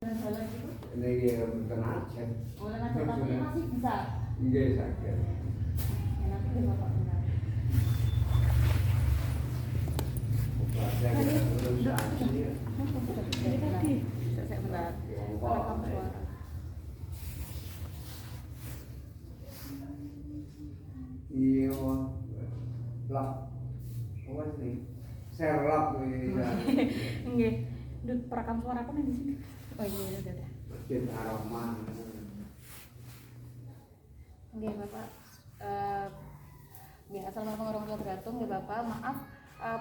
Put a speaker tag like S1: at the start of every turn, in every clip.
S1: Jalan itu?
S2: Ini tenaga.
S1: Oh, tenaga tapi masih bisa.
S2: Iya, sakit.
S1: Enak deh bapak benar.
S2: Saya belum sanksi.
S1: Tadi. Saya benar. Rekam suara.
S2: Iya, lap. Apa sih? Serap ini.
S1: Nggih. Duh, perekam suara aku nih di sini. Oh iya, udah.
S2: Bikin aroma.
S1: Nggih, Bapak. Nggih, assalamualaikum warahmatullahi wabarakatuh. Nggih, Bapak. Maaf,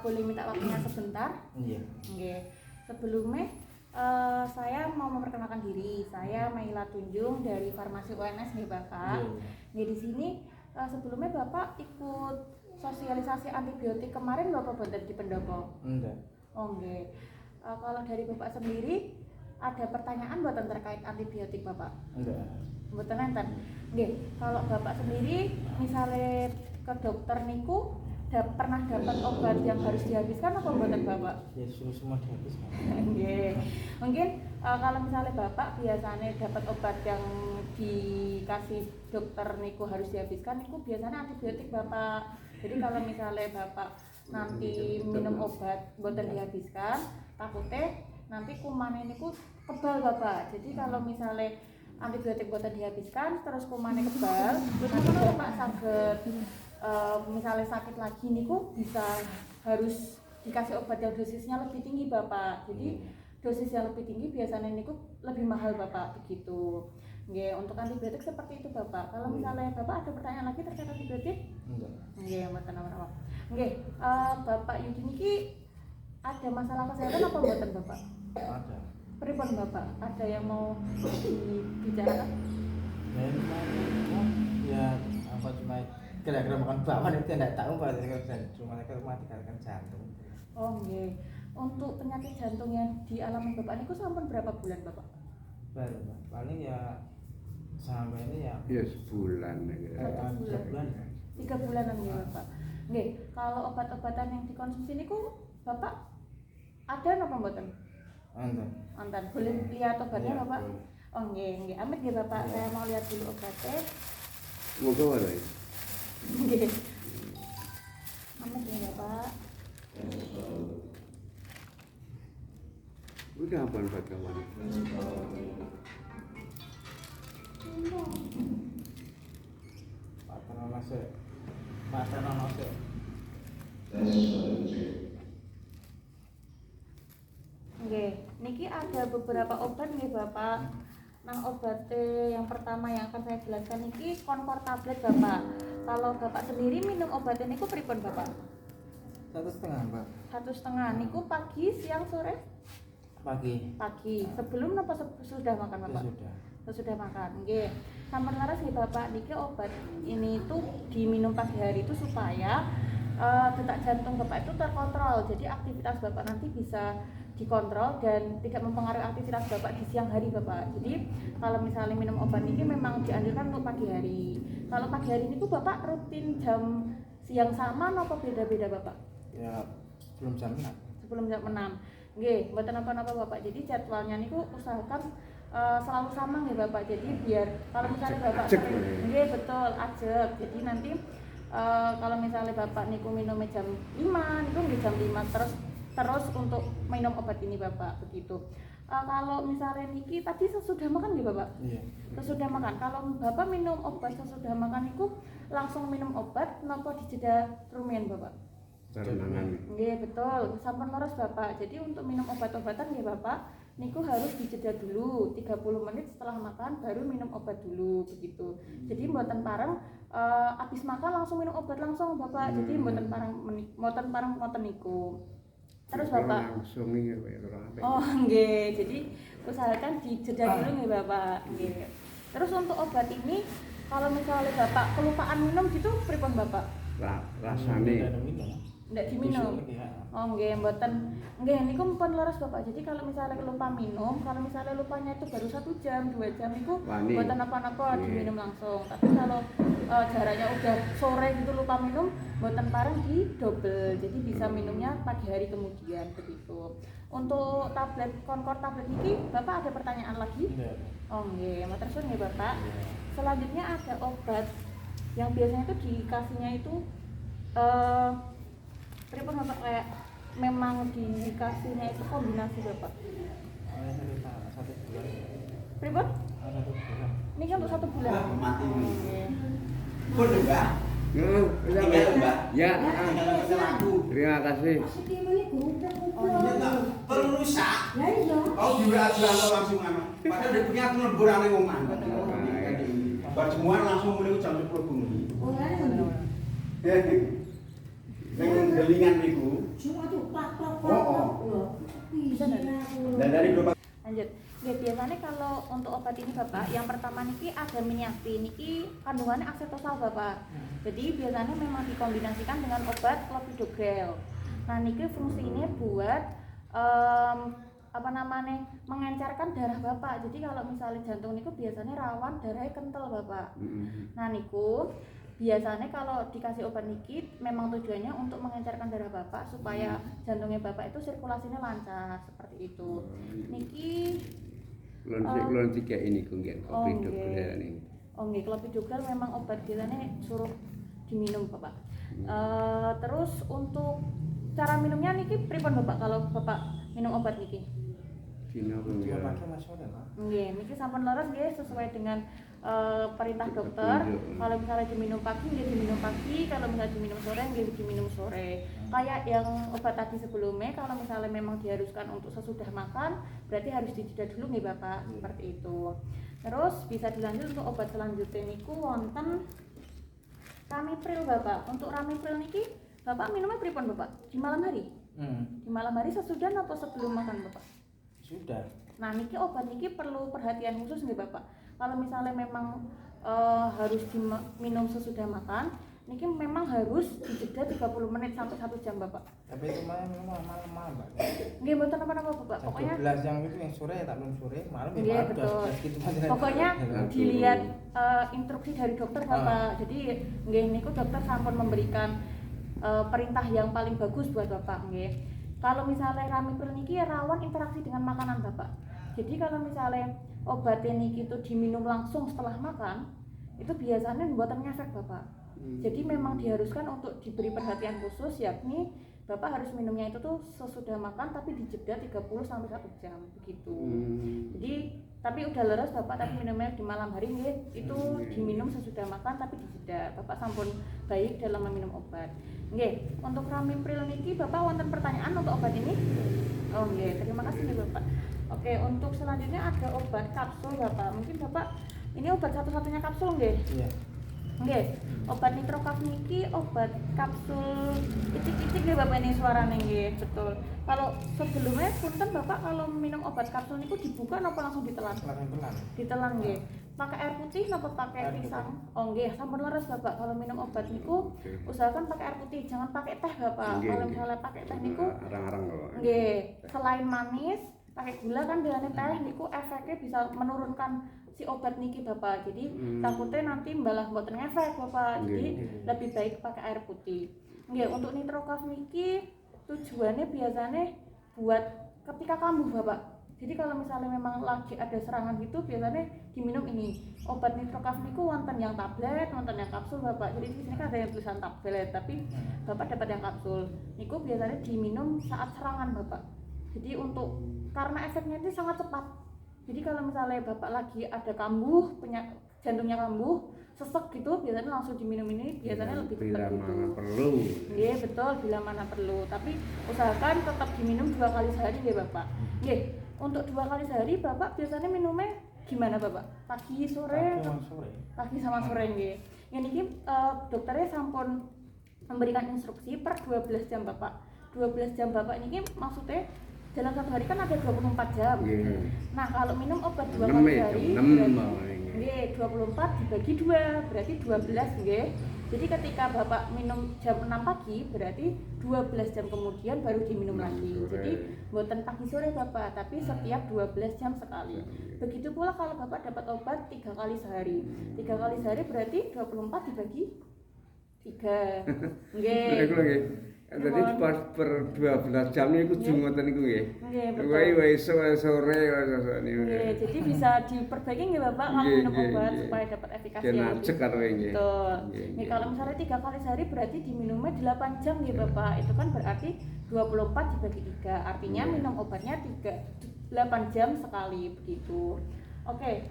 S1: boleh minta waktunya sebentar?
S3: Iya.
S1: Nggih. Sebelumnya saya mau memperkenalkan diri. Saya Maila Tunjung dari Farmasi UNS nggih, Bapak. Nggih, di sini sebelumnya Bapak ikut sosialisasi antibiotik kemarin Bapak boten di pendopo?
S3: Enggak.
S1: Oh, nggih. Kalau dari Bapak sendiri ada pertanyaan buatan terkait antibiotik Bapak?
S3: Enggak.
S1: Mboten enten. Nggih, kalau Bapak sendiri misalnya ke dokter niku pernah dapat obat yang harus dihabiskan apa mboten Bapak?
S3: Ya semua dihabiskan.
S1: Nggih. Mungkin kalau misalnya Bapak biasanya dapat obat yang dikasih dokter niku harus dihabiskan niku biasanya antibiotik Bapak. Jadi kalau misalnya Bapak nanti minum obat mboten dihabiskan, takutnya nanti kumannya niku kebal Bapak. Jadi kalau misalnya antibiotik boten dihabiskan terus kumannya kebal, nanti Bapak saged misalnya sakit lagi niku bisa harus dikasih obat yang dosisnya lebih tinggi Bapak. Jadi dosis yang lebih tinggi biasanya niku lebih mahal Bapak begitu. Nggih, untuk antibiotik seperti itu Bapak. Kalau misalnya Bapak ada pertanyaan lagi terkait antibiotik?
S3: Enggak.
S1: Nggih, mboten apa-apa. Nggih, Bapak Yudi niki ada masalah kesehatan apa mboten Bapak?
S3: Ada.
S1: Pripun Bapak? Ada yang mau dibicarakan?
S3: Ya apa cuma kira-kira makan bakwan itu tidak tahu pada cuma mereka mati karena jantung.
S1: Oh nggih. Untuk penyakit jantung yang dialami Bapak niku sampun berapa bulan Bapak?
S3: Baru Pak. Paling ya sampai ini ya
S2: Ya sebulan.
S3: 3 bulan.
S1: 3 bulanan ya Bapak. Nggih, kalau obat-obatan yang dikonsumsi niku Bapak ada napa mboten?
S3: Enggak.
S1: Anten, boleh lihat obatnya
S3: Iya,
S1: Bapak?
S3: boleh.
S1: Oh nggih, nggih. Amit nggih Bapak,
S3: Iya.
S1: saya mau lihat dulu obatnya.
S2: Moga wae.
S1: Nggih. Amit nggih Bapak.
S2: Udah apa buat kawan?
S3: Paten ono sik.
S1: Nggih, niki ada beberapa obat nggih Bapak. Nang obatnya yang pertama yang akan saya jelaskan niki Concor tablet Bapak. Kalau Bapak sendiri minum obatnya niku pripun Bapak?
S3: 1,5 Pak.
S1: 1,5 niku pagi, siang, sore?
S3: Pagi.
S1: Pagi. Sebelum napa sudah makan Bapak?
S3: Sudah.
S1: Sudah makan. Nggih. Sampun laras nggih Bapak, niki obat ini tuh diminum pagi hari itu supaya detak jantung Bapak itu terkontrol. Jadi aktivitas Bapak nanti bisa dikontrol dan tidak mempengaruhi aktivitas Bapak di siang hari Bapak. Jadi kalau misalnya minum obat ini memang dianjurkan untuk pagi hari. Kalau pagi hari itu Bapak rutin jam siang sama atau beda-beda Bapak?
S3: Ya belum jam 6.
S1: Sebelum jam 6. Nggih, mboten napa-napa Bapak. Jadi jadwalnya niku usahakan selalu sama nggih Bapak. Jadi biar kalau misalnya Bapak nggih betul, ajeg. Jadi nanti kalau misalnya Bapak niku minumnya jam 5, niku nggih jam 5 terus untuk minum obat ini Bapak begitu. Kalau misalnya niki tadi sesudah makan nggih Bapak?
S3: Iya.
S1: Sesudah makan. Kalau Bapak minum obat sesudah makan niku langsung minum obat napa dijeda rumiyin Bapak?
S2: Terenangan.
S1: Nggih betul, sampun leres Bapak. Jadi untuk minum obat-obatan nggih Bapak, niku harus dijeda dulu 30 menit setelah makan baru minum obat dulu begitu. Jadi mboten pareng habis makan langsung minum obat langsung Bapak. Jadi mboten pareng ngoten niku. Terus Bapak
S2: langsung iki ora.
S1: oh nggih, jadi usahakan dijeda dulu nggih Bapak. Nggih. Terus untuk obat ini kalau misalnya Bapak kelupaan minum gitu pripun Bapak?
S2: Rasane.
S1: ndak diminum.
S3: Tisu iki, ya.
S1: Oh nggih, mboten. Nggih niku pun leres Bapak. Jadi kalau misalnya lupa minum, kalau misalnya lupanya itu baru 1 jam, 2 jam niku
S2: Wani.
S1: mboten apa-apa
S2: Iya.
S1: diminum langsung. Tapi kalau jaraknya udah sore gitu lupa minum, mboten pareng di double. Jadi bisa minumnya pagi hari kemudian begitu. Untuk tablet Concor tablet niki Bapak ada pertanyaan lagi?
S3: Iya.
S1: Oh nggih, matur suwun nggih Bapak.
S3: Iya.
S1: Selanjutnya ada obat yang biasanya itu dikasihnya itu pripun Bapak, kayak memang dikasihnya itu kombinasi Bapak.
S3: Cerita 1 bulan.
S1: Pripun?
S3: 1 bulan.
S1: Ini kan untuk 1 bulan.
S4: Wah, mati
S1: Oh,
S4: ini.
S1: nggih.
S4: Pun Mbak. Tinggal Mbak.
S2: Ya,
S4: Tinggal pesan aku.
S2: terima kasih.
S4: Iya tak perlu rusak.
S5: Lah iya.
S4: Kau di WA atau langsung anu. Padahal dia punya aku lemburan ning omah. Buat semua langsung mulai jam 10 bengi.
S5: Oh, ngono.
S4: Ning delingan niku.
S5: Cuma tuh pak.
S4: Oh.
S5: Bisa
S4: Dan dari beberapa
S1: Lanjut. Ya, biasanya kalau untuk obat ini Bapak, yang pertama niki ada miniapi, niki kandungannya asetosal Bapak. Jadi biasanya memang dikombinasikan dengan obat clopidogrel. Nah, niki fungsinya buat apa namanya, mengencerkan darah Bapak. Jadi kalau misalnya jantung niku biasanya rawan darahnya kental Bapak. Nah, niku biasanya kalau dikasih obat niki memang tujuannya untuk mengencerkan darah Bapak supaya jantungnya Bapak itu sirkulasinya lancar seperti itu. Niki
S2: Kulon tiga ini kunggen
S1: Oh,
S2: kopi
S1: nggih.
S2: dokter ini.
S1: Oh nggih, clopidogrel memang obat biasanya suruh diminum Bapak. Terus untuk cara minumnya niki pripun Bapak kalau Bapak minum obat niki?
S2: Cina
S3: 2
S2: kunggen.
S3: pagi Mas sore, Pak.
S1: Nggih, niki sampun leres nggih sesuai dengan perintah dokter.
S2: Petunjuk.
S1: Kalau misalnya diminum pagi nggih diminum pagi, kalau misalnya diminum sore nggih diminum sore. Kayak yang obat tadi sebelumnya, kalau misalnya memang diharuskan untuk sesudah makan, berarti harus dijeda dulu nggih Bapak, seperti itu. Terus bisa dilanjut untuk obat selanjutnya niku wonten Ramipril Bapak. Untuk Ramipril niki Bapak minumnya pripun Bapak? Di malam hari? Di malam hari sesudah atau sebelum makan Bapak?
S3: Sudah.
S1: Nah, niki obat niki perlu perhatian khusus nih Bapak. Kalau misalnya memang harus diminum sesudah makan, niki memang harus dijeda 30 menit sampai 1 jam Bapak.
S3: Tapi itu malam malam, Pak.
S1: Nggih mboten apa-apa Bapak.
S3: Jam
S1: Pokoknya
S3: 12 yang itu yang sore tak minum sore, malam ya
S1: Iya,
S3: malam
S1: betul.
S3: 12 gitu aja.
S1: Pokoknya
S2: Langsung.
S1: dilihat instruksi dari dokter Bapak. Jadi nggih niku dokter sampun memberikan perintah yang paling bagus buat Bapak nggih. Kalau misalnya Ramipril niki rawan interaksi dengan makanan Bapak. Jadi kalau misalnya obat niki itu diminum langsung setelah makan, itu biasanya mboten ngefek Bapak. Jadi memang diharuskan untuk diberi perhatian khusus, yakni Bapak harus minumnya itu tuh sesudah makan tapi dijeda 30 sampai 1 jam begitu. Jadi tapi udah leres Bapak tadi minumnya di malam hari nggih, itu diminum sesudah makan tapi dijeda. Bapak sampun baik dalam meminum obat. Nggih, untuk Ramipril niki Bapak wonten pertanyaan untuk obat ini? Oh nggih, terima kasih nih Bapak. Oke, untuk selanjutnya ada obat kapsul Bapak. Mungkin Bapak ini obat satu-satunya kapsul nggih?
S3: Iya.
S1: Nggih, obat nitrokaf niki obat kapsul icik-icik nggih Bapak ini suarane nggih, betul. Kalau sebelumnya punten Bapak kalau minum obat kapsul niku dibuka napa langsung ditelan?
S3: Pelan-pelan.
S1: Ditelan nggih. Pakai air putih napa pakai
S3: Air putih.
S1: pisang? Oh nggih, sampun leres Bapak. Kalau minum obat niku usahakan pakai air putih, jangan pakai teh Bapak.
S2: Nggih,
S1: Kalau
S2: nggih.
S1: misalnya pakai teh niku
S2: Arang-arang kalau.
S1: nggih, selain manis, pakai gula kan biasanya teh niku efeknya bisa menurunkan si obat niki Bapak. Jadi takutnya nanti malah mboten ngefek Bapak. Jadi
S2: Nggih.
S1: lebih baik pakai air putih. Nggih, untuk nitrokaf niki tujuannya biasanya buat ketika kambuh Bapak. Jadi kalau misalnya memang lagi ada serangan gitu biasanya diminum ini. Obat nitrokaf niku wonten yang tablet, wonten yang kapsul Bapak. Jadi di sini kan ada yang tulisan tablet, tapi Bapak dapat yang kapsul. Niku biasanya diminum saat serangan Bapak. Jadi untuk karena efeknya itu sangat cepat. Jadi kalau misalnya Bapak lagi ada kambuh, jantungnya kambuh, sesek gitu, biasanya langsung diminum ini biasanya lebih
S2: bila
S1: cepat
S2: mana
S1: gitu.
S2: perlu.
S1: Iya betul, bila mana perlu. Tapi usahakan tetap diminum 2 kali sehari ya Bapak. Nggih, untuk 2 kali sehari Bapak biasanya minumnya gimana Bapak? Pagi, sore?
S3: Pagi sama sore.
S1: Pagi sama sore nggih. Yang ini dokternya sampun memberikan instruksi per 12 jam Bapak. 12 jam Bapak ini maksudnya dalam satu hari kan ada 24 jam.
S2: Nggih.
S1: Nah, kalau minum obat 2
S2: Enam
S1: kali
S2: ya,
S1: sehari
S2: jam 6
S1: berarti
S2: mau ini.
S1: nggih 24 dibagi 2 berarti 12 nggih. Jadi ketika Bapak minum jam 6 pagi, berarti 12 jam kemudian baru diminum lagi.
S2: Sore.
S1: Jadi buatan pagi sore Bapak, tapi setiap 12 jam sekali. Begitu pula kalau Bapak dapat obat 3 kali sehari. 3 kali sehari berarti 24 dibagi 3. Nggih.
S2: Iku lagi. Jadi pas per 12 jam niku
S1: Nggih.
S2: jumoten niku nggih.
S1: Nggih, betul.
S2: Wae sore niku.
S1: Nggih, jadi bisa diperbaiki nggih Bapak kalau
S2: Nggih,
S1: minum
S2: nggih,
S1: obat
S2: nggih.
S1: supaya dapat efikasi
S2: Jen
S1: yang
S2: ajek karo nggih.
S1: Betul.
S2: Nggih,
S1: Nih
S2: nggih.
S1: kalau misalnya 3 kali sehari berarti diminumnya 8 jam nih Bapak. Itu kan berarti 24 dibagi 3. Artinya
S2: Iya.
S1: minum obatnya 8 jam sekali begitu. Oke,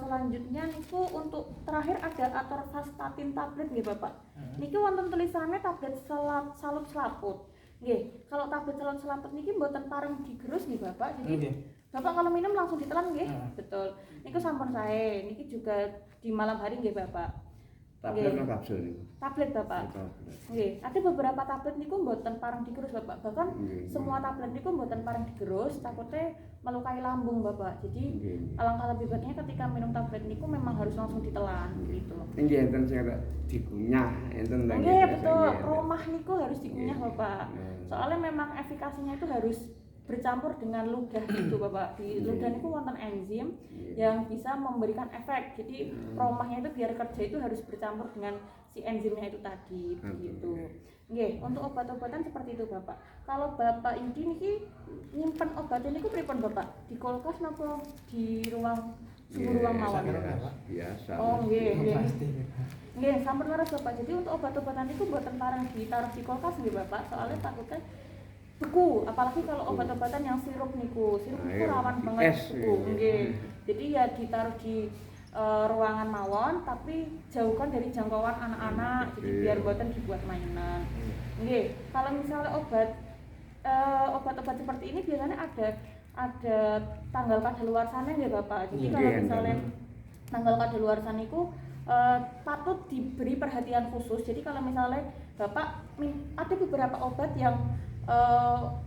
S1: selanjutnya niku untuk terakhir ada atorvastatin tablet nggih Bapak. Niki wonten tulisannya tablet salut selaput. Nggih, kalau tablet salut selaput niki mboten pareng digerus nggih Bapak. Jadi
S3: Nggih.
S1: Bapak kalau minum langsung ditelan nggih?
S3: Heeh.
S1: Betul. Niku sampun sae. Niki juga di malam hari nggih Bapak.
S2: Tablet
S1: Nggih.
S2: apa kapsul niku?
S1: Tablet Bapak.
S2: Tablet.
S1: Nggih, ada beberapa tablet niku mboten pareng digerus Bapak. Bahkan
S2: Nggih.
S1: semua tablet niku mboten pareng digerus, takutnya melukai lambung Bapak. Jadi
S2: Nggih.
S1: alangkah lebih baiknya ketika minum tablet niku memang harus langsung ditelan gitu.
S2: Nggih enten sing ada dikunyah, enten lagi.
S1: Nggih, betul. Romah niku harus dikunyah
S2: Nggih.
S1: Bapak.
S2: Nah.
S1: Soalnya memang efikasinya itu harus bercampur dengan ludah gitu Bapak. Di ludah niku wonten enzim yang bisa memberikan efek. Jadi romahnya itu biar kerja itu harus bercampur dengan si enzimnya itu tadi begitu. Nggih, untuk obat-obatan seperti itu Bapak. Kalau Bapak ini niki nyimpen obatnya niku pripun Bapak? Di kulkas napa di ruang suhu ruang mawon?
S2: Biasa.
S1: Oh, nggih, nggih.
S3: Pasti.
S1: Nggih, sampun leres Bapak. Jadi untuk obat-obatan itu mboten pareng ditaruh di kulkas nggih Bapak. Soalnya takutnya beku, apalagi kalau obat-obatan yang sirup niku. Sirup niku
S2: Ayo,
S1: rawan
S2: di
S1: banget
S2: es,
S1: beku.
S2: ya.
S1: Nggih. Jadi ya ditaruh di ruangan mawon tapi jauhkan dari jangkauan anak-anak. Jadi
S2: Iya.
S1: biar buatan dibuat mainan. Nggih, kalau misalnya obat-obat seperti ini biasanya ada tanggal kadaluarsanya nggih Bapak. Jadi
S3: Iya,
S1: kalau
S2: iya,
S1: misalnya
S2: enten.
S1: tanggal kadaluarsa niku patut diberi perhatian khusus. Jadi kalau misalnya Bapak ada beberapa obat yang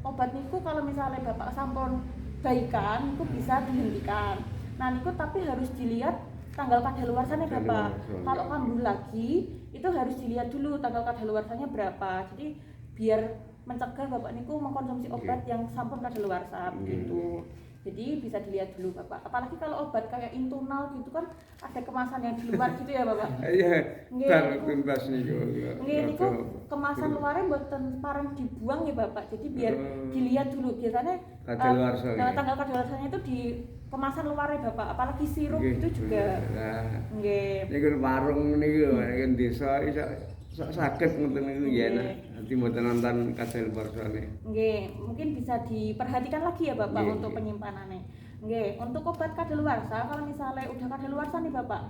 S1: obat niku kalau misalnya Bapak sampun baikan niku bisa dihentikan. Nah niku tapi harus dilihat tanggal kadaluarsanya Bapak.
S2: Kadaluarsa,
S1: Kalau
S2: ya.
S1: kambuh lagi itu harus dilihat dulu tanggal kadaluarsanya berapa. Jadi biar mencegah Bapak niku mengkonsumsi obat yang sampun kadaluarsa begitu. Jadi bisa dilihat dulu Bapak. Apalagi kalau obat kayak Intunal gitu kan ada kemasan yang di luar gitu ya Bapak.
S2: Iya,
S1: Nggih,
S2: bar
S1: niku-
S2: tuntas niku.
S1: Nggih niku kemasan luarnya mboten pareng dibuang ya Bapak. Jadi biar dilihat dulu. Biasanya
S2: Kadaluarsa,
S1: nah,
S2: nggih.
S1: tanggal kadaluarsanya itu di kemasan luarnya Bapak. Apalagi sirup
S2: Nggih,
S1: itu juga.
S2: Nah,
S1: Nggih.
S2: niku warung niku kan desa iso saged ngoten niku ya.
S1: Nggih.
S2: Nanti mboten nonton kadaluarsane.
S1: Nggih, mungkin bisa diperhatikan lagi ya Bapak
S2: Nggih,
S1: untuk
S2: nggih.
S1: penyimpanannya. Nggih, untuk obat kadaluarsa kalau misalnya udah kadaluarsa nih Bapak,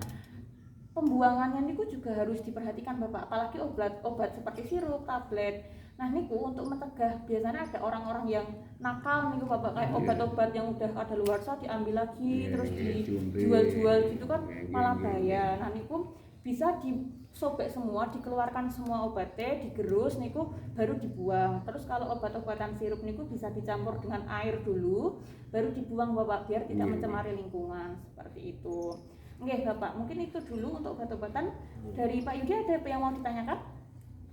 S1: pembuangannya niku juga harus diperhatikan Bapak. Apalagi obat seperti sirup, tablet. Nah niku untuk mencegah biasanya ada orang-orang yang nakal niku Bapak kayak
S2: Iya.
S1: obat-obat yang udah kadaluarsa diambil lagi
S2: Iya,
S1: terus
S2: iya, diombe.
S1: dijual-jual gitu kan
S2: Iya, iya,
S1: malah
S2: iya.
S1: bahaya. Nah niku bisa disobek semua, dikeluarkan semua obatnya, digerus niku baru dibuang. Terus kalau obat-obatan sirup niku bisa dicampur dengan air dulu, baru dibuang Bapak biar tidak
S2: Iya.
S1: mencemari lingkungan seperti itu. Nggih Bapak, mungkin itu dulu untuk obat-obatan. Dari Pak Yudi ada apa yang mau ditanyakan?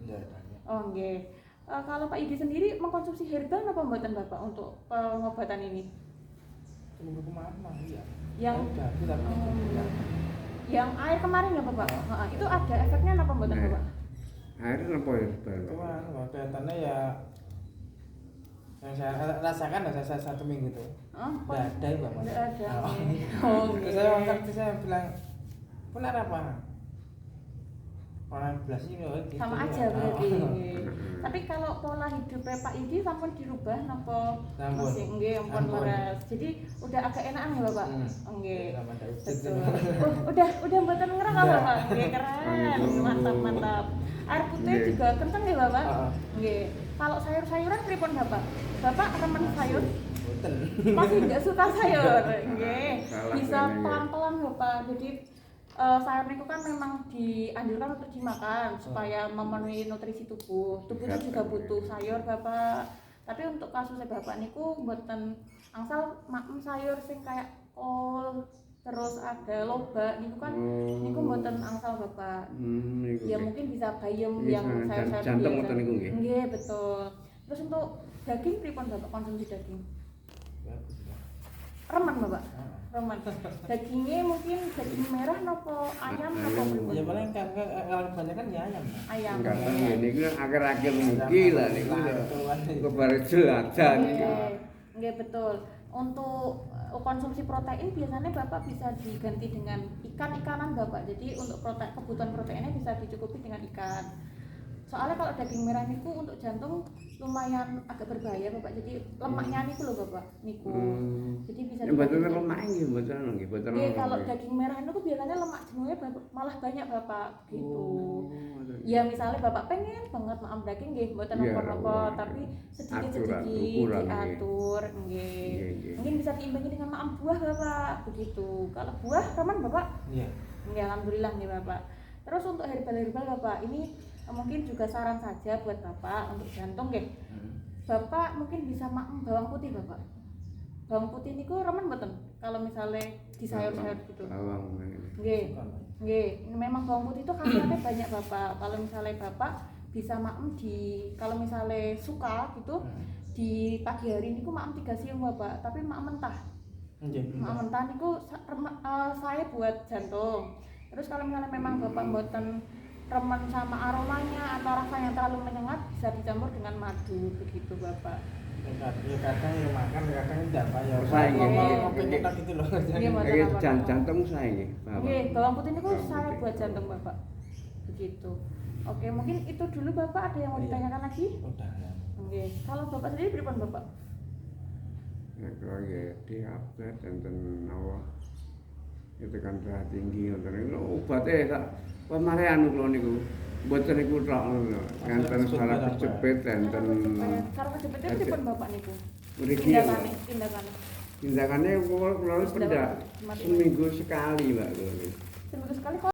S3: Enggak tanya.
S1: Oh nggih. Kalau Pak Yudi sendiri mengkonsumsi herbal apa mboten Bapak untuk pengobatan ini?
S3: Minggu kemarin mah iya.
S1: Yang-
S3: udah, kita
S1: Oh. Yang air kemarin ya Bapak? Itu ada efeknya apa mboten
S2: Nah.
S1: Bapak?
S2: Air napa ya?
S3: itu kan kelihatannya ya yang saya rasakan ya saya 1 minggu itu
S1: Oh,
S3: nggak ada ya Mbak Mas.
S1: Nggak ada.
S3: Oh.
S1: Oh,
S3: Terus
S1: nggih.
S3: saya angkat saya bilang benar apa orang belas ini oh, gitu
S1: Sama
S3: ya.
S1: aja berarti.
S3: Oh.
S1: Nggih. Tapi kalau pola hidupnya Pak Yudi sampun dirubah napa
S3: Sampun.
S1: masih nggih ampun
S3: Sampun.
S1: leres. Jadi udah agak enakan ya Bapak? Nggih.
S3: Sama ada ujung
S1: Betul.
S3: tuh.
S1: Udah mboten ngerang apa
S3: Udah.
S1: Bapak? Nggih keren. Mantap. Air putih
S2: Nggih.
S1: juga kenceng ya Bapak?
S3: Heeh.
S1: Nggih. Kalau sayur-sayuran pripun Bapak? Bapak remen sayur?
S3: Boten.
S1: Masih nggak suka sayur? Nggih.
S2: Salah
S1: Bisa
S2: kayaknya, ya.
S1: pelan-pelan Bapak. Jadi sayur itu kan memang dianjurkan untuk dimakan supaya memenuhi nutrisi tubuh. Tubuh itu juga butuh sayur Bapak. Tapi untuk kasusnya Bapak niku mboten angsal makan sayur sing kayak kol, terus ada loba niku kan niku mboten angsal Bapak.
S2: Niku.
S1: Ya mungkin bisa bayem
S2: Bisa
S1: yang sayur-sayur
S2: jantung
S1: biasa.
S2: ngoten niku nggih.
S1: Nggih, betul. Terus untuk daging pripun Bapak konsumsi daging?
S3: Bagus ya.
S1: Remen Bapak?
S3: Ah.
S1: Remen. Dagingnya mungkin daging merah nopo ayam nopo pripun?
S3: Ya paling kalau kebanyakan ya ayam.
S1: Ayam.
S2: Enggak tahu niku akhir-akhir niki lah niku. Kok baru jelajan niku.
S1: Nggih, betul. Untuk konsumsi protein biasanya Bapak bisa diganti dengan ikan-ikanan Bapak. Jadi untuk kebutuhan proteinnya bisa dicukupi dengan ikan. Soalnya kalau daging merah niku untuk jantung lumayan agak berbahaya Bapak. Jadi lemaknya niku loh Bapak niku. Jadi bisa
S2: Mboten
S1: diganti.
S2: lemak nggih, mboten nggih, mboten.
S1: Nggih, kalau daging merah niku biasanya lemak jenuhnya malah banyak Bapak gitu. Ya misalnya Bapak pengen banget makan daging nggih mboten
S2: Iya,
S1: napa-napa,
S2: iya.
S1: tapi
S2: Aturan,
S1: sedikit-sedikit
S2: ukuran, nggih.
S1: diatur
S2: Iya,
S1: nggih.
S2: iya.
S1: Mungkin bisa diimbangi dengan makan buah Bapak, begitu. Kalau buah remen Bapak?
S3: Iya.
S1: Nggih, alhamdulillah nih Bapak. Terus untuk herbal-herbal Bapak, ini mungkin juga saran saja buat Bapak untuk jantung nggih. Bapak mungkin bisa makan bawang putih Bapak. Bawang putih niku remen mboten kalau misalnya di sayur-sayur gitu.
S2: Bawang.
S1: Nggih. Nggih, memang bawang putih itu khasiatnya banyak Bapak. Kalau misalnya Bapak bisa makan kalau misalnya suka gitu di pagi hari niku makan 3 siung Bapak, tapi makan mentah. Makan mentah niku saya buat jantung. Terus kalau misalnya memang Bapak mboten remen sama aromanya atau rasa yang terlalu menyengat, bisa dicampur dengan madu begitu Bapak.
S3: Ya kadang ya makan, kadang tidak Pak ya.
S2: Saya
S3: Ngopi nyetak gitu loh.
S1: Iya, mboten
S2: Iki
S1: apa-apa.
S2: jantung saya nggih, bawang.
S1: Nggih, bawang putih niku
S2: Bawang
S1: saya
S2: putih.
S1: buat jantung Bapak. Begitu. Oke, mungkin itu dulu Bapak, ada yang mau
S3: Iya.
S1: ditanyakan lagi?
S3: Udah ya.
S1: Oke, kalau Bapak sendiri pripun Bapak?
S2: Nek nggih diabetes enten apa? Itu kan darah tinggi ngoten niku obate sak pamare anu kula niku. Mboten niku tok ngono. Enten salah kejepit enten
S1: Kalau kejepitnya pripun Bapak niku?
S2: mriki ya,
S1: Tindakannya,
S2: Mbak.
S1: tindakannya.
S2: Tindakannya kula pendak seminggu sekali, Mbak.
S1: Seminggu sekali kok